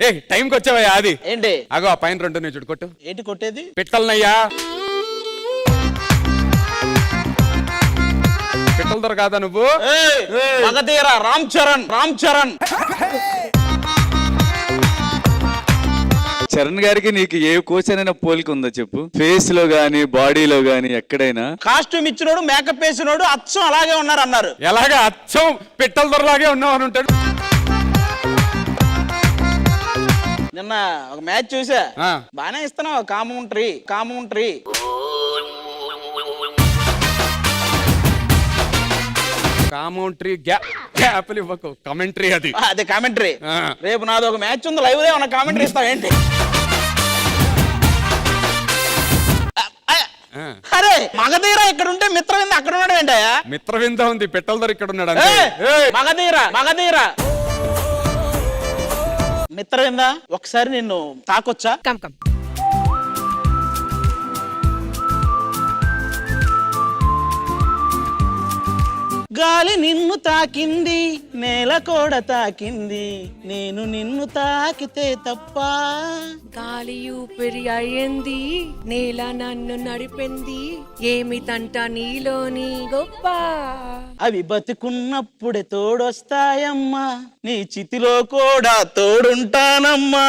ఏ టైంకి వచ్చావయ్యా అది ఏంటి అగో ఆ పైన రెండు చూడు కొట్టు. ఏంటి కొట్టేది? పిట్టలనయ్యా. పిట్టల దొర కాదా నువ్వు? మగధీర రామ్ చరణ్. చరణ్ గారికి నీకు ఏ క్వశ్చన్ పోలిక ఉందో చెప్పు. ఫేస్ లో గానీ బాడీలో గానీ ఎక్కడైనా. కాస్ట్యూమ్ ఇచ్చినోడు మేకప్ వేసినోడు అచ్చం అలాగే ఉన్నారు అన్నారు. ఎలాగా అచ్చం పిట్టల దొరలాగే ఉన్నావు అని ఉంటాడు. నిన్న ఒక మ్యాచ్ చూసా, బానే ఇస్తున్నావు కామెంటరీ. కామెంటరీ గ్యాప్లు ఇవ్వకు, కామెంటరీ అది. అదే కామెంటరీ. రేపు నాది ఒక మ్యాచ్ ఉంది, లైవ్ దే ఉన్న కామెంటరీ ఇస్తావు ఏంటి? అరే మగధీర ఇక్కడ ఉంటే మిత్రవింద అక్కడ ఉన్నాడు ఏంటయ్యా? మిత్రవింద ఉంది, పిట్టల దొర ఇక్కడ ఉన్నాడు. మగధీర మిత్రవింద ఒకసారి నిన్ను తాకొచ్చా? కమ్ గాలి నిన్ను తాకింది, నేల కూడా తాకింది, నేను నిన్ను తాకితే తప్ప. గాలి ఊపిరి అయ్యింది, నేల నన్ను నడిపింది, ఏమి తంట నీలోని గొప్ప. అవి బతికున్నప్పుడే తోడొస్తాయమ్మా, నీ చితిలో కూడా తోడుంటానమ్మా.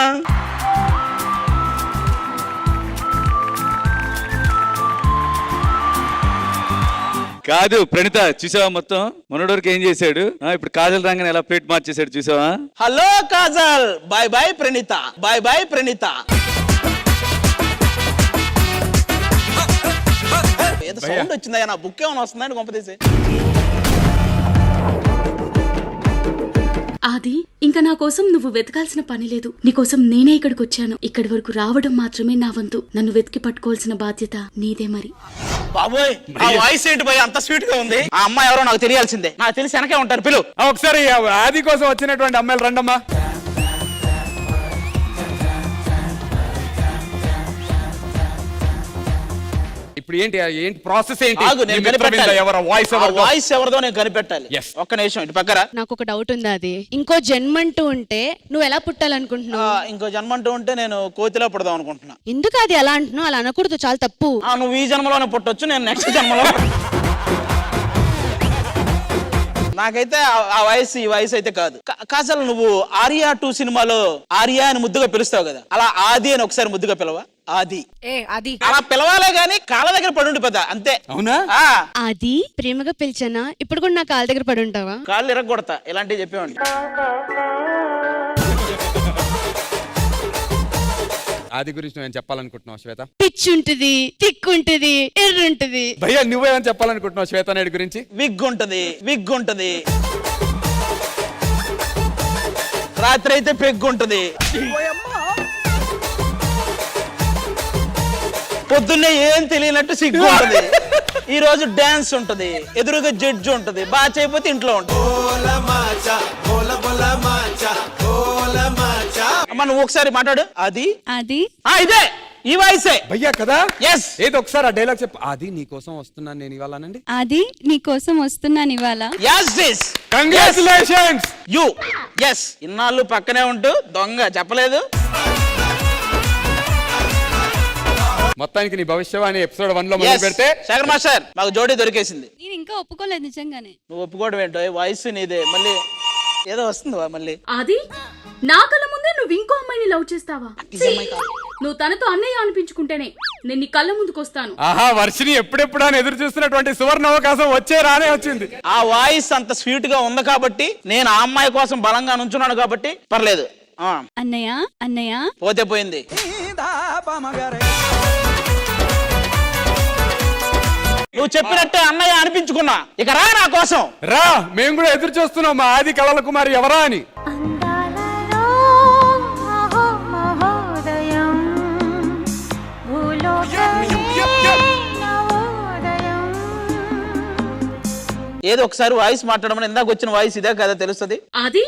కాదు ప్రణీత, చూసావా మొత్తం మనోడోరికి ఏం చేశాడు? ఇప్పుడు కాజల్ రంగని ఎలా ప్లేట్ మార్చేశాడు చూసావా? Hello Kajal, bye bye Praneetha, bye bye Praneetha. ఏదో సౌండ్ వచ్చిందా? నా బుక్ ఏమైనా వస్తుందని గొప్పదీసి. ఆది, ఇంకా నా కోసం నువ్వు వెతకాల్సిన పని లేదు. నీకోసం నేనే ఇక్కడికి వచ్చాను. ఇక్కడి వరకు రావడం మాత్రమే నా వంతు. నన్ను వెతికి పట్టుకోవాల్సిన బాధ్యత నీదే. మరి బాబోయ్, ఆ వాయిస్ ఏంటి భయ్ అంత స్వీట్ గా ఉంది? ఆ అమ్మాయి ఎవరో నాకు తెలియాల్సిందే. నాకు తెలిసి వెనకే ఉంటారు. పిలు ఒకసారి ఆది కోసం వచ్చినటువంటి అమ్మాయిలు రండమ్మా. ఇప్పుడు ఏంటి ప్రాసెస్ ఏంటి? వాయిస్ ఎవరిదో నేను కనిపెట్టాలి. ఒక్క నిమిషం ఇటు పక్కన. నాకు ఒక డౌట్ ఉంది. అది ఇంకో జన్మంటూ ఉంటే నువ్వు ఎలా పుట్టాలనుకుంటున్నావు? ఇంకో జన్మంటూ ఉంటే నేను కోతిలో పుడదాం అనుకుంటున్నా. ఎందుకు అది అలా అంటున్నావు? అలా అనకూడదు, చాలా తప్పు. నువ్వు ఈ జన్మలోనే పుట్టొచ్చు, నేను నెక్స్ట్ జన్మలో. నాకైతే ఆ వయసు ఈ వయసు అయితే కాదు. కాసలు నువ్వు ఆర్యా 2 సినిమాలో ఆర్యా అని ముద్దుగా పిలుస్తావు కదా, అలా ఆది అని ఒకసారి ముద్దుగా పిలవా? ఆది అది అలా పిలవాలే గాని కాళ్ళ దగ్గర పడుండి పెద్ద అంతే. అవునా? అది ప్రేమగా పిలిచానా? ఇప్పుడు కూడా నా కాళ్ళ దగ్గర పడి ఉంటావా? కాళ్ళు ఇరగొడతా ఇలాంటివి చెప్పేవాడిని. ఆది గురించి నువ్వేం చెప్పాలనుకుంటున్నావు శ్వేత? పిచ్చి ఉంటది, తిక్కు ఉంటది, ఎర్ర ఉంటది. భయ్యా నువ్వేమని చెప్పాలనుకుంటున్నావు శ్వేత నాయుడు గురించి? విగ్ ఉంటది, రాత్రి అయితే పెగ్గుంటది, పొద్దున్నే ఏం తెలియనట్టు సిగ్గు ఉంటది, ఈ రోజు డాన్స్ ఉంటది, ఎదురుగా జడ్జి ఉంటది, బాగా చేయకపోతే ఇంట్లో ఉంటది. అమ్మ నువ్వు ఒకసారి మాట్లాడు. అది ఇదే ఈ వాయిసే భయ్యా కదా? ఎస్. ఏదో ఒకసారి ఆ డైలాగ్ చెప్పు. ఆది నీ కోసం వస్తున్నాను నేను ఇవాళనండి. అది నీ కోసం వస్తున్నాను ఇవాళ. yes this congratulations you yes. ఇన్నాళ్ళు పక్కనే ఉంటూ దొంగ చెప్పలేదు. మొత్తానికి నీ భవిష్యవాణి ఎపిసోడ్ 1 లో మొదలు పెడితే శేఖర్ మాస్టర్ మాకు జోడీ దొరికేసింది. నేను ఇంకా ఒప్పుకోలేదు నిజంగానే. నువ్వు ఒప్పుకోవడం ఏంటో? వాయిస్ నీదే. మళ్ళీ ఏదో వస్తుందా మళ్ళీ? ఆది, నా కళ్ళ ముందే నువ్వు ఇంకో అమ్మాయిని లవ్ చేస్తావా? నువ్వు తనతో అన్నయ్య అనిపించుకుంటేనే నేను నీ కళ్ళ ముందుకు వస్తాను. ఆహా, వర్షిని ఎప్పుడెప్పుడు అని ఎదురు చూస్తున్నటువంటి సువర్ణ అవకాశం రానే వచ్చింది. ఆ వాయిస్ అంత స్వీట్ గా ఉంది కాబట్టి, నేను ఆ అమ్మాయి కోసం బలంగా నుంచున్నాను కాబట్టి పర్లేదు. అన్నయ్య పోతే పోయింది. నువ్వు చెప్పినట్టే అన్నయ్య అనిపించుకున్నా. ఇక రా నా కోసం రా. మేము కూడా ఎదురు చూస్తున్నాం మా ఆది కళల కుమారి ఎవరా అని. ఏదో ఒకసారి వాయిస్ మాట్లాడమని. ఇందాక వచ్చిన వాయిస్ ఇదే కదా తెలుస్తుంది. అది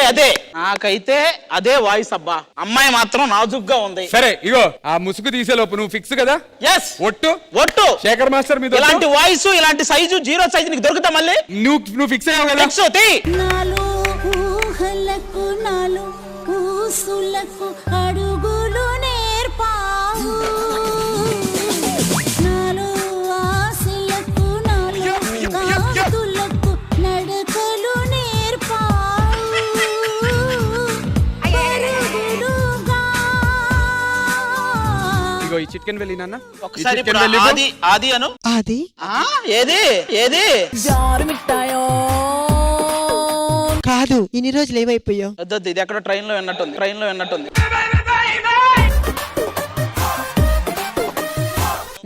అదే నాకైతే అదే వాయిస్. అబ్బా అమ్మాయి మాత్రం నాజుగ్గా ఉంది. సరే ఇగో ఆ ముసుగు తీసేలోపు నువ్వు ఫిక్స్ కదా? ఎస్. ఒట్టు శేఖర్ మాస్టర్ మీద ఇలాంటి వాయిస్ ఇలాంటి సైజు 0 సైజు నీకు దొరుకుతా మళ్ళీ? నువ్వు ఫిక్స్ అయ్యావు కదా? ఫిక్స్ అవుతాయి. నాలో ఊహలకు నాలో ఊసులకు అడుగులు నేర్పావు నాలో ఆశలకు నాలో కాంతులకు నడకలు నేర్పావు పరుగులుగా. ఇగో ఈ చికెన్ వెళ్ళి నాన్న ఒకసారి ఇప్పుడు ఆది అను. అది ఆ, ఏది ఏది జారు మిఠాయో కాదు, ఇన్ని రోజులు ఏమైపోయావు? వద్దొద్దు, ఇది ఎక్కడో ట్రైన్ లో విన్నట్టుంది.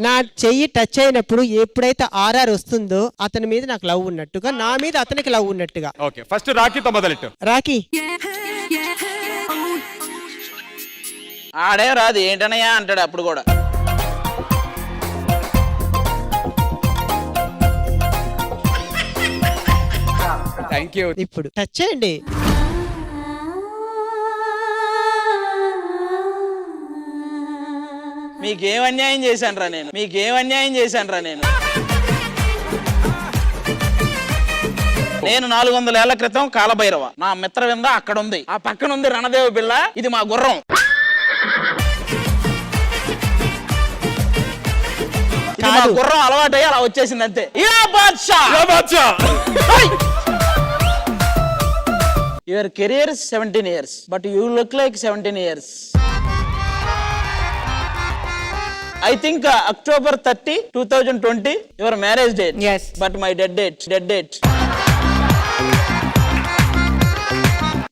నా చెయ్యి టచ్ అయినప్పుడు ఎప్పుడైతే ఆర్ఆర్ వస్తుందో అతని మీద నాకు లవ్ ఉన్నట్టుగా, నా మీద అతనికి లవ్ ఉన్నట్టుగా. ఓకే, ఫస్ట్ రాఖీతో మొదలెట్టు. రాఖీ ఆడే రాదు ఏంటనయ్యా అంటాడు అప్పుడు కూడా. Thank you. ఇప్పుడు టచ్ చేయండి. మీకేం అన్యాయం చేశానురా నేను నేను 400 ఏళ్ల క్రితం కాలభైరవ, నా మిత్రవింద అక్కడ ఉంది, ఆ పక్కన ఉంది రణదేవ బిళ్ళ, ఇది మా గుర్రం. ఇది మా గుర్రం అలవాటయ్యి అలా వచ్చేసింది అంతే. Your career 17 years, but you look like 17 years. I think October 30, 2020, your marriage date. Yes. But my dead date.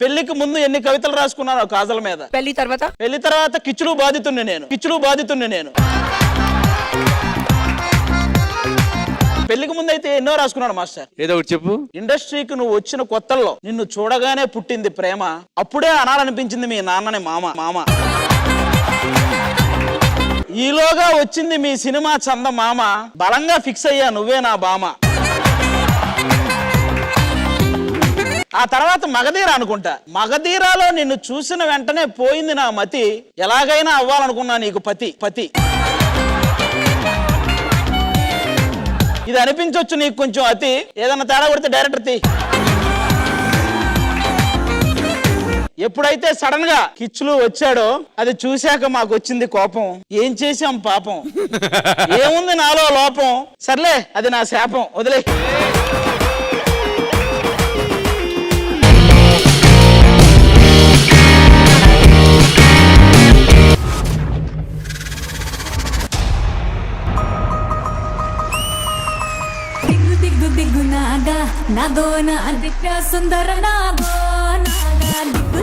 పెళ్లికి ముందు ఎన్ని కవితలు రాసుకున్నాను కాజల మీద. పెళ్లి తర్వాత కిచ్చులు బాధితుణ్ణి నేను. పెళ్లికి ముందు అయితే ఎన్నో రాసుకున్నాడు మాస్టర్. ఏదో ఒకటి చెప్పు. ఇండస్ట్రీకి నువ్వు వచ్చిన కొత్తల్లో నిన్ను చూడగానే పుట్టింది ప్రేమ, అప్పుడే అనాలనిపించింది మీ నాన్నని మామ. ఈలోగా వచ్చింది మీ సినిమా చందమామ, బలంగా ఫిక్స్ అయ్యా నువ్వే నా బామ. ఆ తర్వాత మగధీర అనుకుంటా. మగధీరాలో నిన్ను చూసిన వెంటనే పోయింది నా మతి, ఎలాగైనా అవ్వాలనుకున్నా నీకు పతి. ఇది అనిపించవచ్చు నీకు కొంచెం అతి, ఏదన్నా తేడా కొడితే డైరెక్టర్ తీ. ఎప్పుడైతే సడన్ గా కిచ్చులు వచ్చాడో అది చూశాక మాకు వచ్చింది కోపం. ఏం చేశాం పాపం, ఏముంది నాలో లోపం, సర్లే అది నా శాపం, వదిలే. దిగ్గు నాగా నాగోన దివ్య సుందర నాగో నాగా దిగ్గు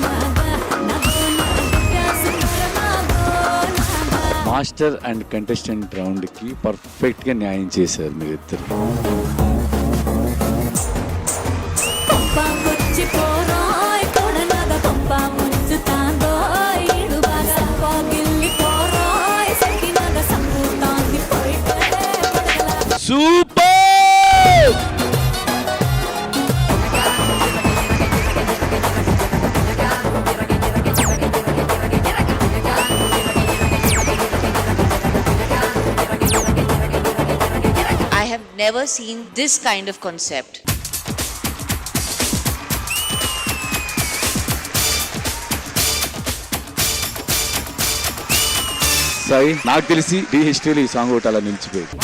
నాగా నాగోన దివ్య సుందర నాగో నాగా. మాస్టర్ అండ్ కంటెస్టెంట్ రౌండ్ కి పర్ఫెక్ట్ గా న్యాయం చేశారు మీరిద్దరు. పంపాకొచ్చి పోరాయ్ కొడనాగా పంప ముంచుతాందో ఈడు బాగా పోగిల్లి పోరాయ్ సకినాగా సంపూతాంది పోయిటే పడగల. Super. I have never seen this kind of concept. Sai, నాకు తెలిసి డి హిస్టరీలో ఈ సాంగ్ ఒకటి అలా నిలిచిపోయింది.